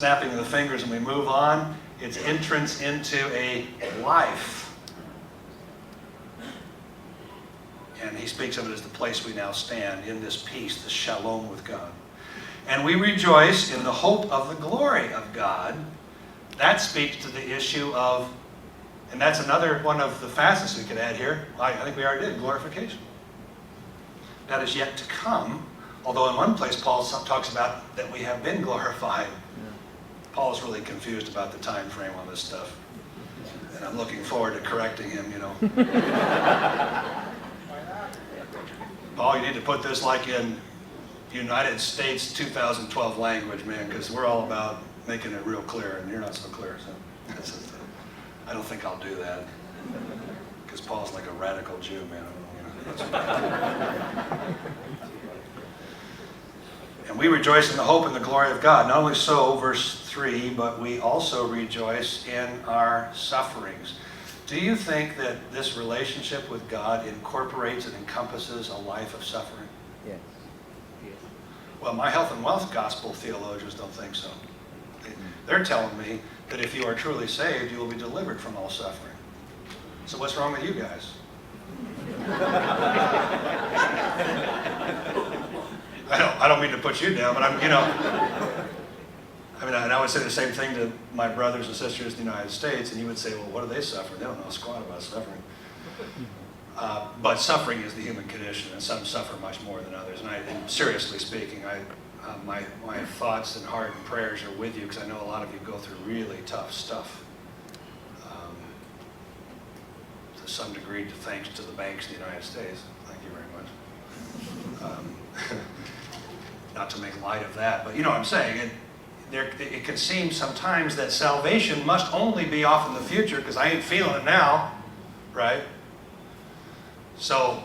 snapping of the fingers and we move on. It's entrance into a life. And he speaks of it as the place we now stand, in this peace, this shalom with God. And we rejoice in the hope of the glory of God. That speaks to the issue of, and that's another one of the facets we could add here. I think we already did, glorification. That is yet to come. Although in one place Paul talks about that we have been glorified. Paul's really confused about the time frame on this stuff. And I'm looking forward to correcting him, you know. Paul, you need to put this like in United States 2012 language, man, because we're all about making it real clear, and you're not so clear. So I don't think I'll do that. Because Paul's like a radical Jew, man. And we rejoice in the hope and the glory of God. Not only so, verse 3, but we also rejoice in our sufferings. Do you think that this relationship with God incorporates and encompasses a life of suffering? Yes. Yes. Well, my health and wealth gospel theologians don't think so. They're telling me that if you are truly saved, you will be delivered from all suffering. So what's wrong with you guys? I don't mean to put you down, but and I would say the same thing to my brothers and sisters in the United States, and you would say, well, what do they suffer? They don't know squat about suffering. But suffering is the human condition, and some suffer much more than others. And seriously speaking, my thoughts and heart and prayers are with you, because I know a lot of you go through really tough stuff. To some degree, thanks to the banks in the United States. Thank you very much. Not to make light of that, but you know what I'm saying. It can seem sometimes that salvation must only be off in the future because I ain't feeling it now, right? So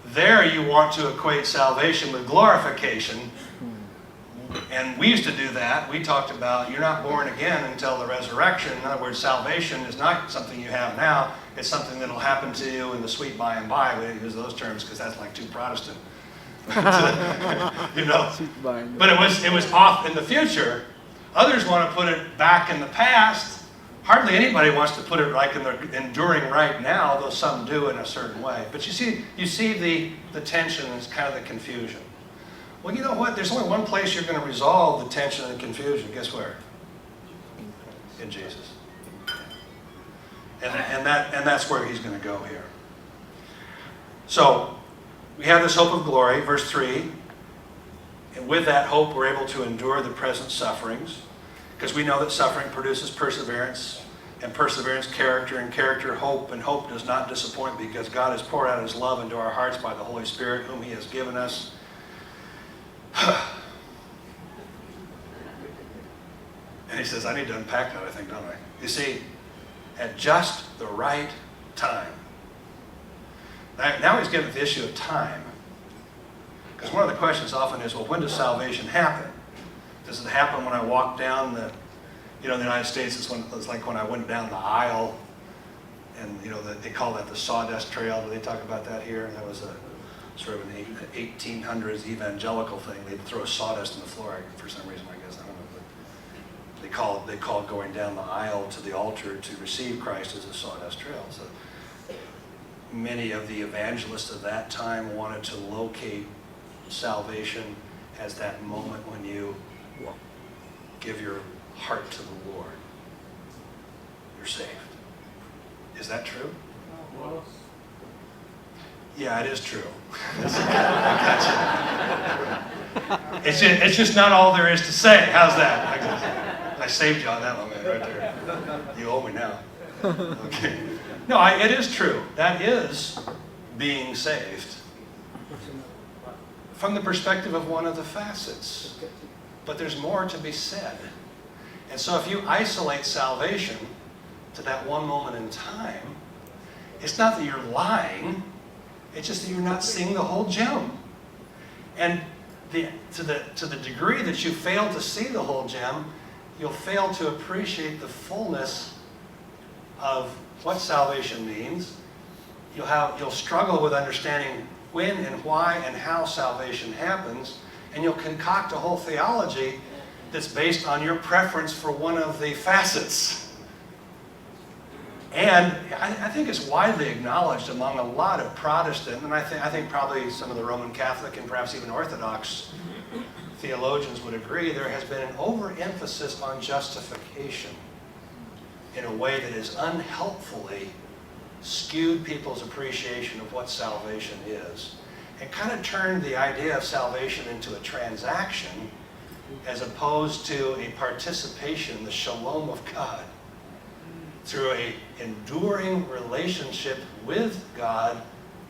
there you want to equate salvation with glorification. And we used to do that. We talked about you're not born again until the resurrection. In other words, salvation is not something you have now. It's something that will happen to you in the sweet by and by. We didn't use those terms because that's like too Protestant. But it was off in the future. Others want to put it back in the past. Hardly anybody wants to put it like in the enduring right now, though some do in a certain way. But you see the tension and kind of the confusion. Well, you know what? There's only one place you're going to resolve the tension and the confusion. Guess where? In Jesus. And that's where he's going to go here. So we have this hope of glory, verse 3. And with that hope, we're able to endure the present sufferings, because we know that suffering produces perseverance, and perseverance, character, and character, hope, and hope does not disappoint, because God has poured out his love into our hearts by the Holy Spirit, whom he has given us. And he says, I need to unpack that, I think, don't I? You see, at just the right time. Now he's getting to the issue of time. Because one of the questions often is, well, when does salvation happen? Does it happen when I walk down the, in the United States, it's like when I went down the aisle, and they call that the sawdust trail. Do they talk about that here? That was a sort of an 1800s evangelical thing. They'd throw sawdust in the floor for some reason, I guess. I don't know. But they call going down the aisle to the altar to receive Christ as a sawdust trail. So many of the evangelists of that time wanted to locate salvation as that moment when you give your heart to the Lord. You're saved. Is that true? Well, yeah, it is true. It's just not all there is to say. How's that? I saved you on that one, man, right there. You owe me now. Okay. No, it is true. That is being saved from the perspective of one of the facets. But there's more to be said. And so if you isolate salvation to that one moment in time, it's not that you're lying, it's just that you're not seeing the whole gem. And to the degree that you fail to see the whole gem, you'll fail to appreciate the fullness of what salvation means. You'll struggle with understanding when and why and how salvation happens, and you'll concoct a whole theology that's based on your preference for one of the facets. And I think it's widely acknowledged among a lot of Protestant, and I think probably some of the Roman Catholic and perhaps even Orthodox theologians would agree, there has been an overemphasis on justification in a way that has unhelpfully skewed people's appreciation of what salvation is, and kind of turned the idea of salvation into a transaction as opposed to a participation in the shalom of God through an enduring relationship with God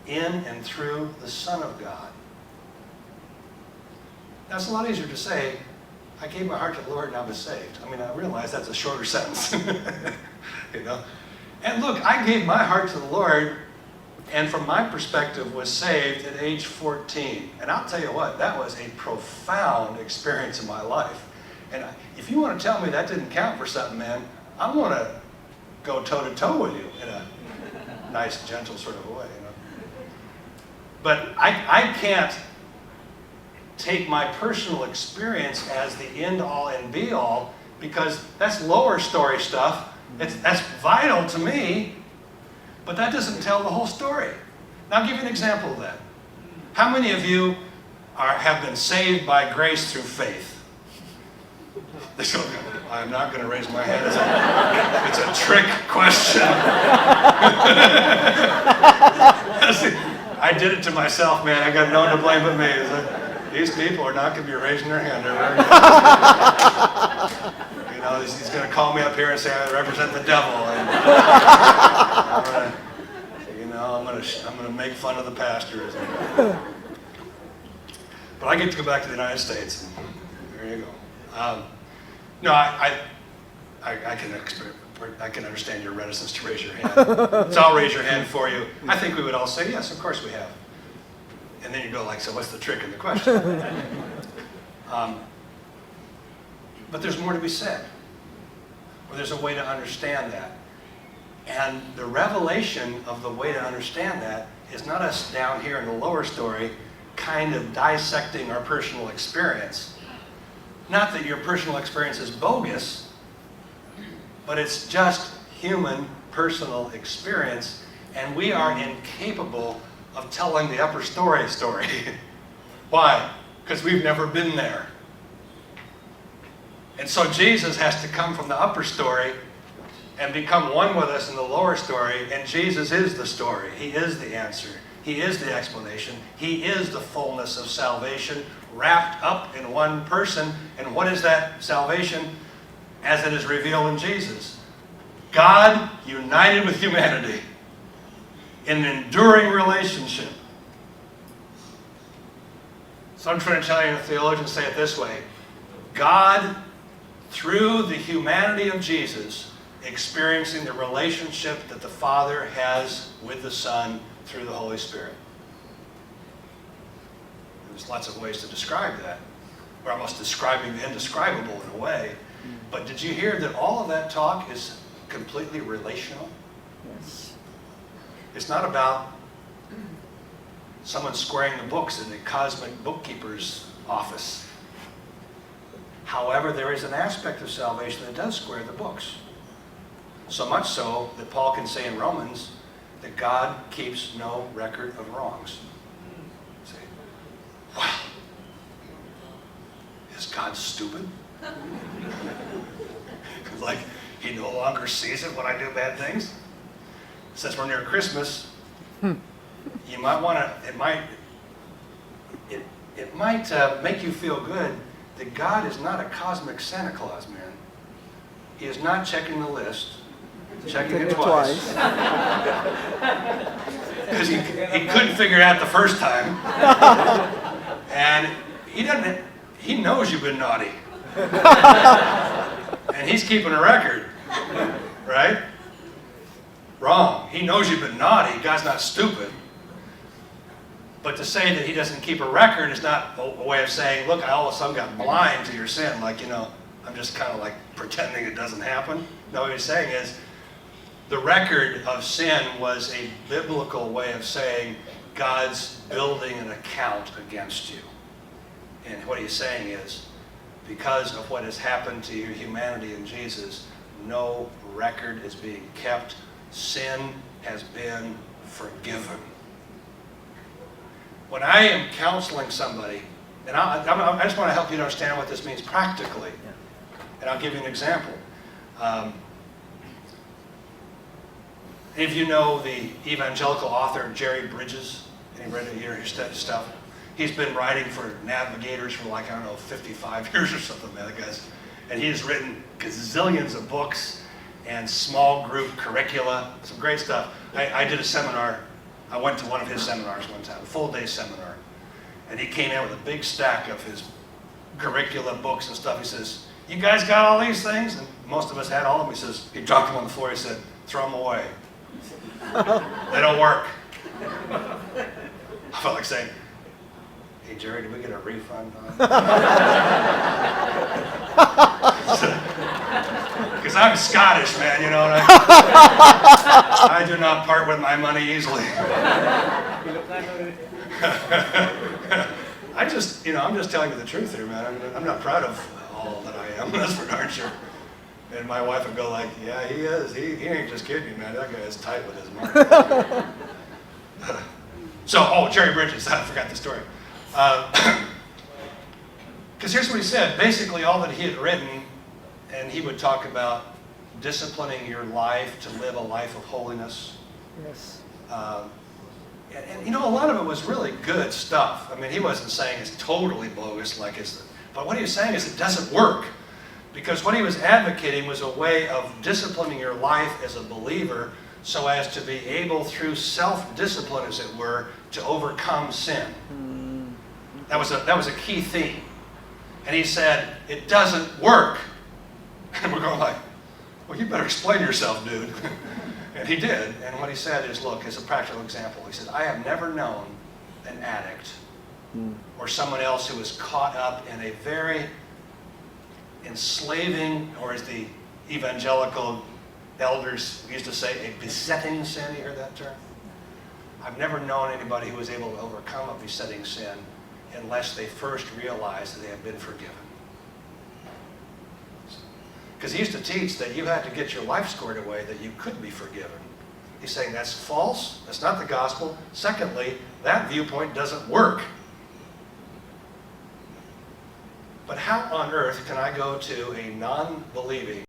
in and through the Son of God. Now, it's a lot easier to say, I gave my heart to the Lord and I was saved. I mean, I realize that's a shorter sentence. You know? And look, I gave my heart to the Lord and from my perspective was saved at age 14. And I'll tell you what, that was a profound experience in my life. And if you want to tell me that didn't count for something, man, I want to go toe-to-toe with you in a nice, gentle sort of a way. You know? But I can't take my personal experience as the end-all and be-all, because that's lower story stuff. That's vital to me, but that doesn't tell the whole story. Now, I'll give you an example of that. How many of you have been saved by grace through faith? I'm not going to raise my hand. It's a trick question. I did it to myself, man. I got no one to blame but me. These people are not going to be raising their hand. You know, he's going to call me up here and say I represent the devil. And I'm going to make fun of the pastors. But I get to go back to the United States. There you go. No, I can understand your reticence to raise your hand. So I'll raise your hand for you. I think we would all say, yes, of course we have. And then you go like, so what's the trick in the question? But there's more to be said. Or there's a way to understand that. And the revelation of the way to understand that is not us down here in the lower story kind of dissecting our personal experience. Not that your personal experience is bogus, but it's just human personal experience, and we are incapable of telling the upper story. Why? Because we've never been there. And so Jesus has to come from the upper story and become one with us in the lower story, and Jesus is the story. He is the answer. He is the explanation. He is the fullness of salvation wrapped up in one person. And what is that salvation as it is revealed in Jesus? God united with humanity in an enduring relationship. Some Trinitarian theologians say it this way: God, through the humanity of Jesus, experiencing the relationship that the Father has with the Son through the Holy Spirit. There's lots of ways to describe that. We're almost describing the indescribable in a way. But did you hear that all of that talk is completely relational? Yes. It's not about someone squaring the books in the cosmic bookkeeper's office. However, there is an aspect of salvation that does square the books. So much so that Paul can say in Romans that God keeps no record of wrongs. Say, wow, is God stupid? Like he no longer sees it when I do bad things? Since we're near Christmas, you might want to, it might make you feel good that God is not a cosmic Santa Claus, man. He is not checking the list, checking it twice. Because he couldn't figure it out the first time. And he knows you've been naughty. And he's keeping a record, right? Wrong. He knows you've been naughty. God's not stupid. But to say that he doesn't keep a record is not a way of saying, look, I all of a sudden got blind to your sin. Like, I'm just kind of like pretending it doesn't happen. No, what he's saying is the record of sin was a biblical way of saying God's building an account against you. And what he's saying is because of what has happened to your humanity in Jesus, no record is being kept. Sin has been forgiven. When I am counseling somebody, and I just want to help you to understand what this means practically, and I'll give you an example. Any of you know the evangelical author Jerry Bridges? Any read his stuff? He's been writing for Navigators for like, I don't know, 55 years or something, man, that guy's. And he has written gazillions of books and small group curricula, some great stuff. I did a seminar. I went to one of his seminars one time, a full-day seminar. And he came in with a big stack of his curricula books and stuff. He says, "You guys got all these things?" And most of us had all of them. He says, he dropped them on the floor. He said, "Throw them away. They don't work." I felt like saying, "Hey, Jerry, did we get a refund on because I'm Scottish, man, you know, and I do not part with my money easily." I'm just telling you the truth here, man. I'm not proud of all that I am, that's for darn sure. And my wife would go like, "Yeah, he is. He ain't just kidding you, man. That guy is tight with his money." Jerry Bridges, I forgot the story. Because here's what he said. Basically, all that he had written, and he would talk about disciplining your life to live a life of holiness. Yes. And a lot of it was really good stuff. I mean, he wasn't saying it's totally bogus like it's, but what he was saying is it doesn't work. Because what he was advocating was a way of disciplining your life as a believer so as to be able, through self-discipline, as it were, to overcome sin. That was a key theme. And he said, it doesn't work. And we're going like, well, you better explain yourself, dude. And he did. And what he said is, look, as a practical example, he said, I have never known an addict or someone else who was caught up in a very enslaving, or as the evangelical elders used to say, a besetting sin. You heard that term? I've never known anybody who was able to overcome a besetting sin unless they first realized that they had been forgiven. Because he used to teach that you had to get your life squared away that you could be forgiven. He's saying that's false. That's not the gospel. Secondly, that viewpoint doesn't work. But how on earth can I go to a non-believing